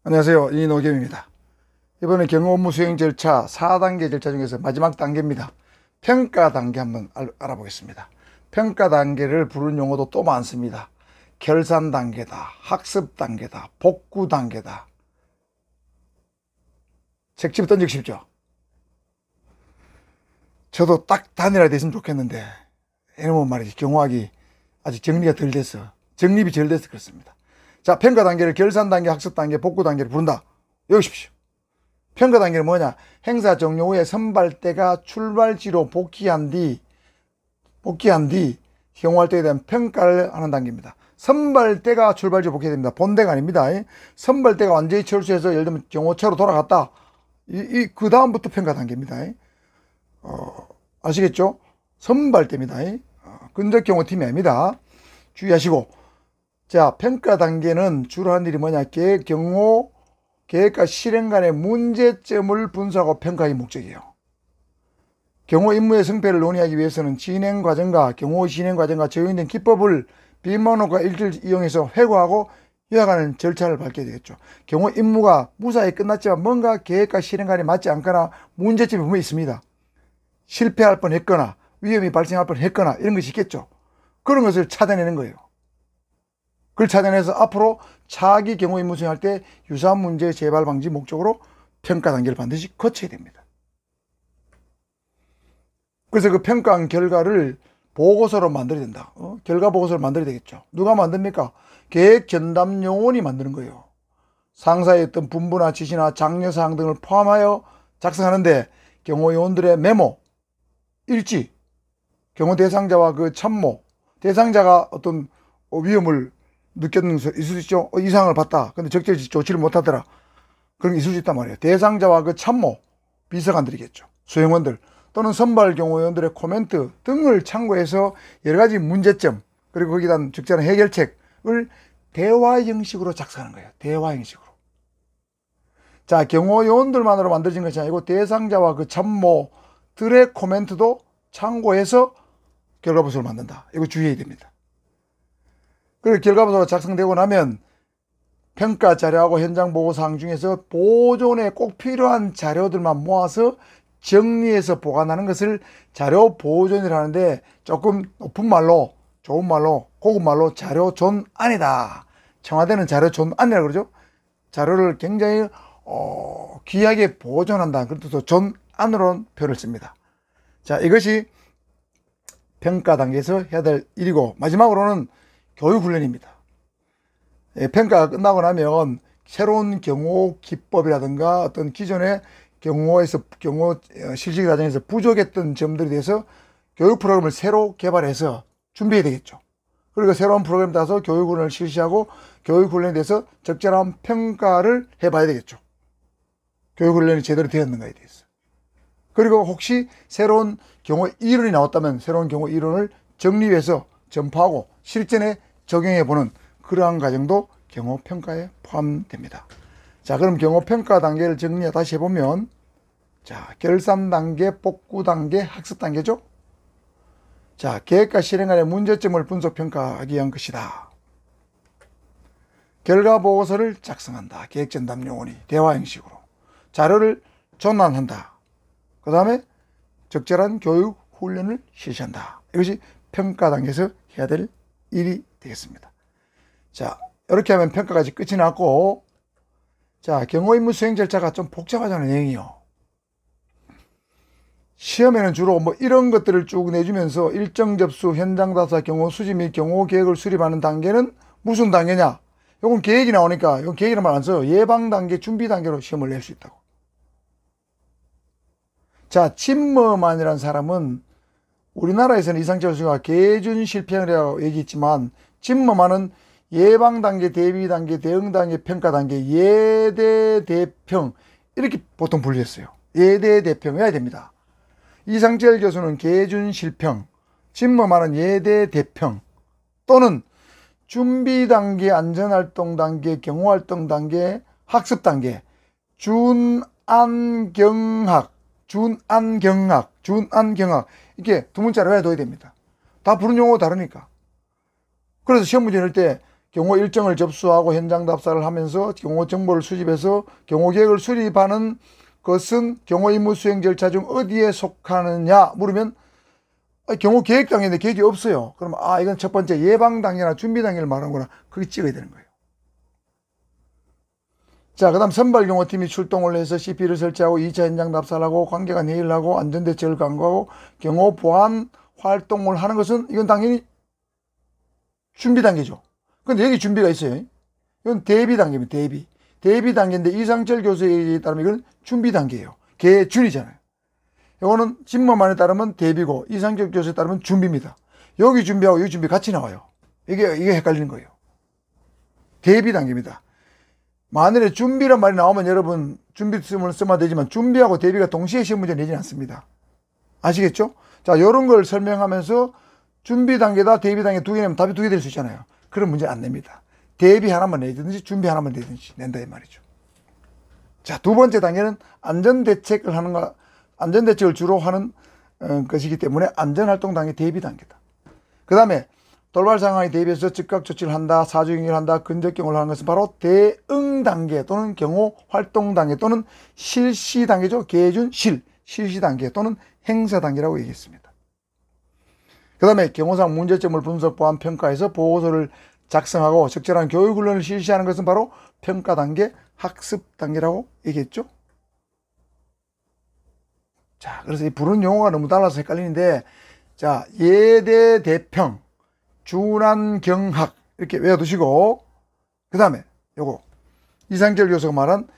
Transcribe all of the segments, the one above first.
안녕하세요. 이노겸입니다. 이번에 경호 업무 수행 절차 4단계 절차 중에서 마지막 단계입니다. 평가 단계 한번 알아보겠습니다. 평가 단계를 부르는 용어도 또 많습니다. 결산 단계다, 학습 단계다, 복구 단계다. 책집 던지고 싶죠? 저도 딱 단일화 됐으면 좋겠는데 이놈은 말이지 경호학이 아직 정리가 덜 됐어. 정립이 덜 돼서 그렇습니다. 자, 평가 단계를 결산 단계, 학습 단계, 복구 단계를 부른다. 여기 보십시오. 평가 단계는 뭐냐? 행사 종료 후에 선발대가 출발지로 복귀한 뒤 경호활동에 대한 평가를 하는 단계입니다. 선발대가 출발지로 복귀해야 됩니다. 본대가 아닙니다. 선발대가 완전히 철수해서 예를 들면 경호처로 돌아갔다. 그 다음부터 평가 단계입니다. 아시겠죠? 선발대입니다. 근접 경호팀이 아닙니다. 주의하시고. 자, 평가 단계는 주로 하는 일이 뭐냐? 계획과 실행 간의 문제점을 분석하고 평가의 목적이에요. 경호 임무의 성패를 논의하기 위해서는 진행 과정과 경호 진행 과정과 적용된 기법을 비문학과 일지를 이용해서 회고하고 요약하는 절차를 밟게 되겠죠. 경호 임무가 무사히 끝났지만 뭔가 계획과 실행 간에 맞지 않거나 문제점이 분명히 있습니다. 실패할 뻔했거나 위험이 발생할 뻔했거나 이런 것이 있겠죠. 그런 것을 찾아내는 거예요. 그걸 찾아내서 앞으로 차기 경호 임무 수행할 때 유사한 문제 재발 방지 목적으로 평가 단계를 반드시 거쳐야 됩니다. 그래서 그 평가한 결과를 보고서로 만들어야 된다. 결과 보고서를 만들어야 되겠죠. 누가 만듭니까? 계획 전담 요원이 만드는 거예요. 상사의 어떤 분부나 지시나 장려사항 등을 포함하여 작성하는데 경호 요원들의 메모, 일지, 경호 대상자와 그 참모, 대상자가 어떤 위험을 느꼈는 있을 수 있죠. 이상을 봤다. 근데 적절히 조치를 못하더라. 그런 게 있을 수 있단 말이에요. 대상자와 그 참모, 비서관들이겠죠. 수행원들 또는 선발 경호위원들의 코멘트 등을 참고해서 여러 가지 문제점 그리고 거기에 대한 적절한 해결책을 대화 형식으로 작성하는 거예요. 대화 형식으로. 자, 경호요원들만으로 만들어진 것이 아니고 대상자와 그 참모들의 코멘트도 참고해서 결과보고서를 만든다. 이거 주의해야 됩니다. 그리고 결과보고서가 작성되고 나면 평가 자료하고 현장 보고사항 중에서 보존에 꼭 필요한 자료들만 모아서 정리해서 보관하는 것을 자료 보존이라 하는데 조금 높은 말로, 좋은 말로, 고급 말로 자료 존안이다. 청와대는 자료 존안이라고 그러죠. 자료를 굉장히 귀하게 보존한다. 그래서 존안으로 표현을 씁니다. 자, 이것이 평가 단계에서 해야 될 일이고 마지막으로는 교육훈련입니다. 평가가 끝나고 나면 새로운 경호 기법이라든가 어떤 기존의 경호 실시 과정에서 부족했던 점들에 대해서 교육 프로그램을 새로 개발해서 준비해야 되겠죠. 그리고 새로운 프로그램 따서 교육훈련을 실시하고 교육훈련에 대해서 적절한 평가를 해봐야 되겠죠. 교육훈련이 제대로 되었는가에 대해서. 그리고 혹시 새로운 경호 이론이 나왔다면 새로운 경호 이론을 정립해서 전파하고 실전에 적용해보는 그러한 과정도 경호평가에 포함됩니다. 자, 그럼 경호평가 단계를 다시 해보면, 자, 결산 단계, 복구 단계, 학습 단계죠? 자, 계획과 실행 간의 문제점을 분석 평가하기 위한 것이다. 결과 보고서를 작성한다. 계획 전담 요원이 대화 형식으로. 자료를 전환한다. 그 다음에 적절한 교육 훈련을 실시한다. 이것이 평가 단계에서 해야 될 일이 되겠습니다. 자, 이렇게 하면 평가까지 끝이 났고, 자, 경호 임무 수행 절차가 좀 복잡하다는 내용이요. 시험에는 주로 뭐 이런 것들을 쭉 내주면서 일정 접수, 현장 답사, 경호 수집 및 경호 계획을 수립하는 단계는 무슨 단계냐? 이건 계획이 나오니까 이건 계획이란 말 안 써요. 예방 단계, 준비 단계로 시험을 낼 수 있다고. 자, 침범만이라는 사람은 우리나라에서는 이상철 교수가 계준 실평이라고 얘기했지만 침범만은 예방 단계, 대비 단계, 대응 단계, 평가 단계, 예대 대평 이렇게 보통 분류했어요. 예대 대평 해야 됩니다. 이상철 교수는 계준 실평, 침범만은 예대 대평 또는 준비 단계, 안전활동 단계, 경호활동 단계, 학습 단계, 준안경학 이렇게 두 문자로 해둬야 됩니다. 다 부른 용어가 다르니까. 그래서 시험 문제 낼 때 경호 일정을 접수하고 현장 답사를 하면서 경호 정보를 수집해서 경호 계획을 수립하는 것은 경호 임무 수행 절차 중 어디에 속하느냐 물으면 경호 계획 단계인데 계획이 없어요. 그러면 이건 첫 번째 예방 단계나 준비 단계를 말하는구나. 그게 찍어야 되는 거예요. 자, 그 다음 선발 경호팀이 출동을 해서 CP를 설치하고 2차 현장 답사를 하고 관계관 회의를 하고 안전대책을 강구하고 경호 보안 활동을 하는 것은 이건 당연히 준비 단계죠. 근데 여기 준비가 있어요. 이건 대비 단계입니다. 대비 단계인데 이상철 교수의 얘기에 따르면 이건 준비 단계예요. 계준이잖아요. 이거는 진모만에 따르면 대비고 이상철 교수에 따르면 준비입니다. 여기 준비하고 여기 준비 같이 나와요. 이게 헷갈리는 거예요. 대비 단계입니다. 만일에 준비란 말이 나오면 여러분 준비성을 쓰면 되지만 준비하고 대비가 동시에 시험 문제 내지는 않습니다. 아시겠죠? 자, 이런 걸 설명하면서 준비 단계다 대비 단계 두 개 내면 답이 두 개 될 수 있잖아요. 그런 문제 안 냅니다. 대비 하나만 내든지 준비 하나만 내든지 낸다 이 말이죠. 자, 두 번째 단계는 안전대책을 하는가, 안전대책을 주로 하는 것이기 때문에 안전활동 단계 대비 단계다. 그 다음에 돌발 상황에 대비해서 즉각 조치를 한다, 사주경위를 한다, 근접 경호를 하는 것은 바로 대응 단계 또는 경호 활동 단계 또는 실시 단계죠. 계준 실시 단계 또는 행사 단계라고 얘기했습니다. 그 다음에 경호상 문제점을 분석, 보완, 평가해서 보고서를 작성하고 적절한 교육 훈련을 실시하는 것은 바로 평가 단계, 학습 단계라고 얘기했죠. 자, 그래서 이 부르는 용어가 너무 달라서 헷갈리는데, 자, 예대 대평, 준안경학 이렇게 외워두시고, 그 다음에 요거 이상철 교수가 말한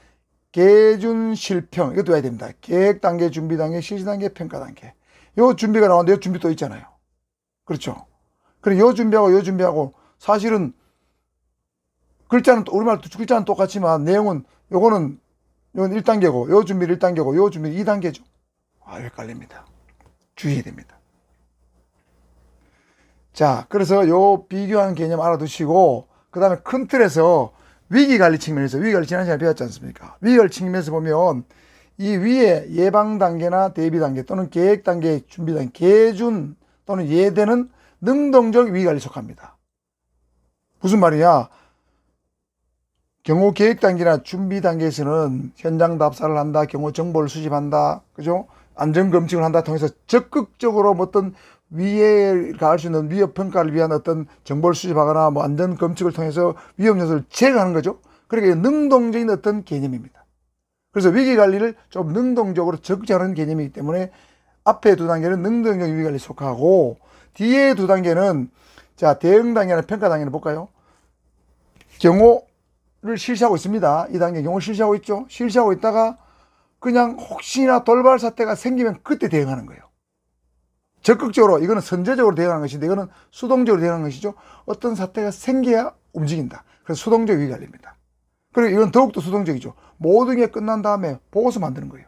계준실평 이것도 외워야 됩니다. 계획 단계, 준비 단계, 실시 단계, 평가 단계. 요 준비가 나오는데 요 준비 또 있잖아요. 그렇죠. 그럼 요 준비하고 요 준비하고 사실은 글자는 우리말 글자는 똑같지만 내용은 요건 1단계고 요 준비는 1단계고 요 준비는 2단계죠. 헷갈립니다. 주의해야 됩니다. 자, 그래서 요 비교하는 개념 알아두시고, 그 다음에 큰 틀에서 위기관리 측면에서, 위기관리 지난 시간에 배웠지 않습니까? 위기관리 측면에서 보면, 이 위에 예방 단계나 대비 단계 또는 계획 단계, 준비 단계, 계준 또는 예대는 능동적 위기관리에 속합니다. 무슨 말이냐? 경호 계획 단계나 준비 단계에서는 현장 답사를 한다, 경호 정보를 수집한다, 그죠? 안전 검증을 한다 통해서 적극적으로 어떤 위에 가할 수 있는 위협 평가를 위한 어떤 정보를 수집하거나 뭐 안전 검증을 통해서 위험 요소를 제거하는 거죠. 그러니까 능동적인 어떤 개념입니다. 그래서 위기 관리를 좀 능동적으로 적극하는 개념이기 때문에 앞에 두 단계는 능동적 위기 관리에 속하고 뒤에 두 단계는 자, 대응 단계나 평가 단계를 볼까요? 경호를 실시하고 있습니다. 이 단계 경호를 실시하고 있죠. 실시하고 있다가 그냥 혹시나 돌발 사태가 생기면 그때 대응하는 거예요. 적극적으로, 이거는 선제적으로 대응하는 것인데 이거는 수동적으로 대응하는 것이죠. 어떤 사태가 생겨야 움직인다. 그래서 수동적 위기관리입니다. 그리고 이건 더욱더 수동적이죠. 모든 게 끝난 다음에 보고서 만드는 거예요.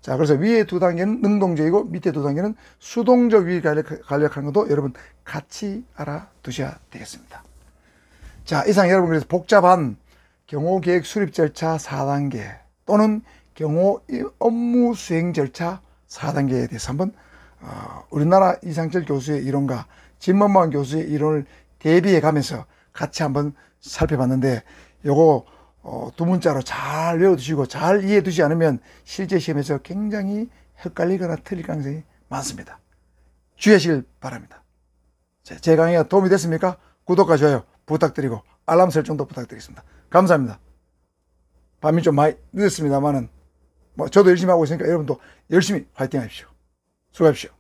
자, 그래서 위에 두 단계는 능동적이고 밑에 두 단계는 수동적 위기관리하는 것도 여러분 같이 알아두셔야 되겠습니다. 자, 이상 여러분 그래서 복잡한 경호계획 수립 절차 4단계 또는 경호 업무 수행 절차 4단계에 대해서 한번 우리나라 이상철 교수의 이론과 진먼만 교수의 이론을 대비해 가면서 같이 한번 살펴봤는데 요거 두 문자로 잘 외워두시고 잘 이해해 두지 않으면 실제 시험에서 굉장히 헷갈리거나 틀릴 가능성이 많습니다. 주의하시길 바랍니다. 제 강의가 도움이 됐습니까? 구독과 좋아요 부탁드리고 알람 설정도 부탁드리겠습니다. 감사합니다. 밤이 좀 많이 늦었습니다만은 저도 열심히 하고 있으니까 여러분도 열심히 화이팅 하십시오. 수고하십시오.